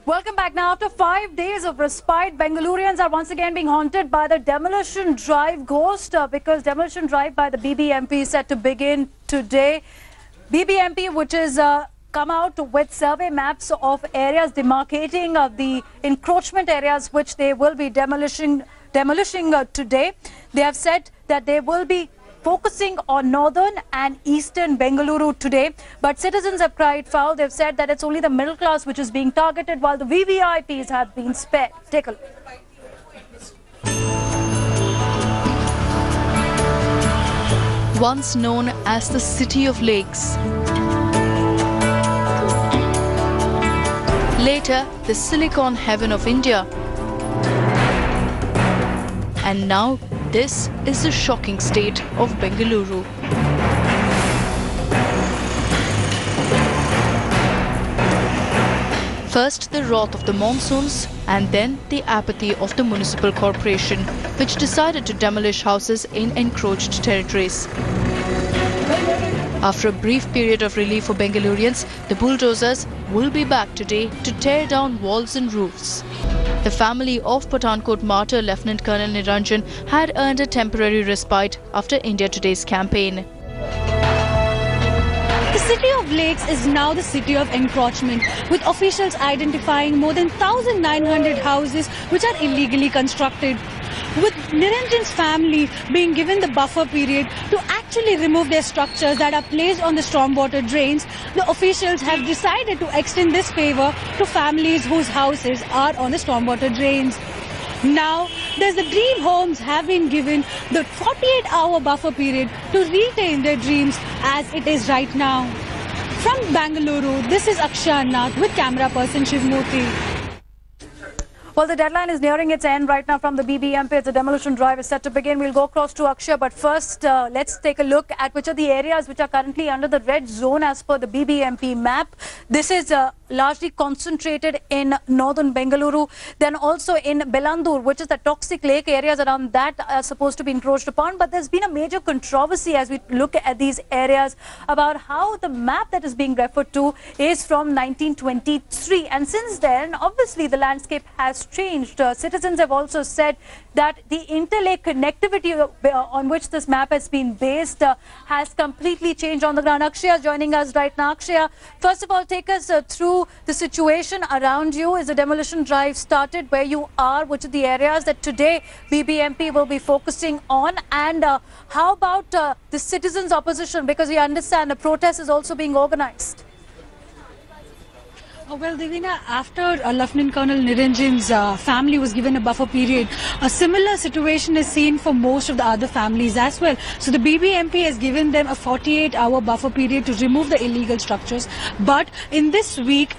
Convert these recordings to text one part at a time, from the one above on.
Welcome back. Now, after 5 days of respite, Bengalurians are once again being haunted by the demolition drive ghost because demolition drive by the BBMP is set to begin today. BBMP, which is come out with survey maps of areas demarcating the encroachment areas which they will be demolishing today. They have said that they will be focusing on northern and eastern Bengaluru today. But citizens have cried foul. They've said that it's only the middle class which is being targeted while the VVIPs have been spared. Take a look. Once known as the City of Lakes, later the Silicon Heaven of India, and now this is the shocking state of Bengaluru. First the wrath of the monsoons and then the apathy of the municipal corporation, which decided to demolish houses in encroached territories. After a brief period of relief for Bengalurians, the bulldozers will be back today to tear down walls and roofs. The family of Pathankot martyr Lieutenant Colonel Niranjan had earned a temporary respite after India Today's campaign. The City of Lakes is now the city of encroachment, with officials identifying more than 1,900 houses which are illegally constructed. With Niranjan's family being given the buffer period to actually remove their structures that are placed on the stormwater drains, the officials have decided to extend this favor to families whose houses are on the stormwater drains. Now, there's the dream homes have been given the 48-hour buffer period to retain their dreams as it is right now. From Bangalore, this is Akshay Nath with camera person Shivmurthy. Well, the deadline is nearing its end right now from the BBMP. It's a demolition drive is set to begin. We'll go across to Akshay, but first let's take a look at which are the areas which are currently under the red zone as per the BBMP map. This is largely concentrated in northern Bengaluru, then also in Bengaluru, which is the toxic lake areas around that are supposed to be encroached upon. But there's been a major controversy as we look at these areas about how the map that is being referred to is from 1923. And since then, obviously, the landscape has changed. Citizens have also said that the interlake connectivity on which this map has been based has completely changed on the ground. Akshay is joining us right now. Akshay, first of all, take us through the situation around you. Is the demolition drive started where you are? Which are the areas that today BBMP will be focusing on? And how about the citizens' opposition? Because we understand a protest is also being organized. Well, Divina, after Lieutenant Colonel Niranjan's family was given a buffer period, a similar situation is seen for most of the other families as well. So the BBMP has given them a 48-hour buffer period to remove the illegal structures. But in this week,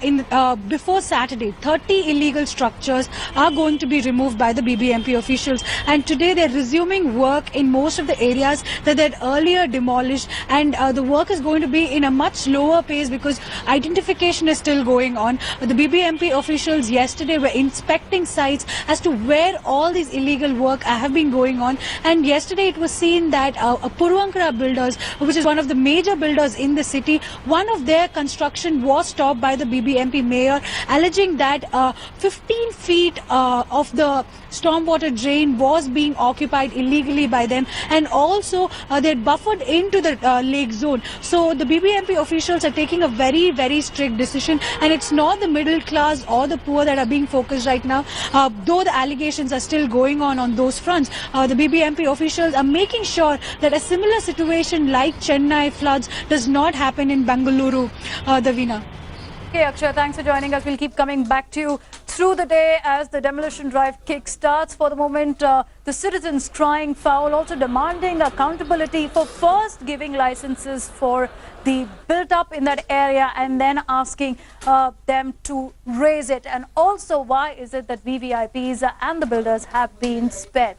before Saturday, 30 illegal structures are going to be removed by the BBMP officials. And today they're resuming work in most of the areas that they'd earlier demolished. And the work is going to be in a much slower pace because identification is still going on. The BBMP officials yesterday were inspecting sites as to where all these illegal work have been going on, and yesterday it was seen that Purvankara Builders, which is one of the major builders in the city, one of their construction was stopped by the BBMP mayor, alleging that 15 feet of the stormwater drain was being occupied illegally by them, and also they had buffered into the lake zone. So the BBMP officials are taking a very, very strict decision, and it's not the middle class or the poor that are being focused right now. Though the allegations are still going on those fronts, the BBMP officials are making sure that a similar situation like Chennai floods does not happen in Bengaluru. Davina. Okay, Akshay, thanks for joining us. We'll keep coming back to you through the day as the demolition drive kick-starts. For the moment, the citizens crying foul, also demanding accountability for first giving licenses for the built-up in that area and then asking them to raise it. And also, why is it that VVIPs and the builders have been spared?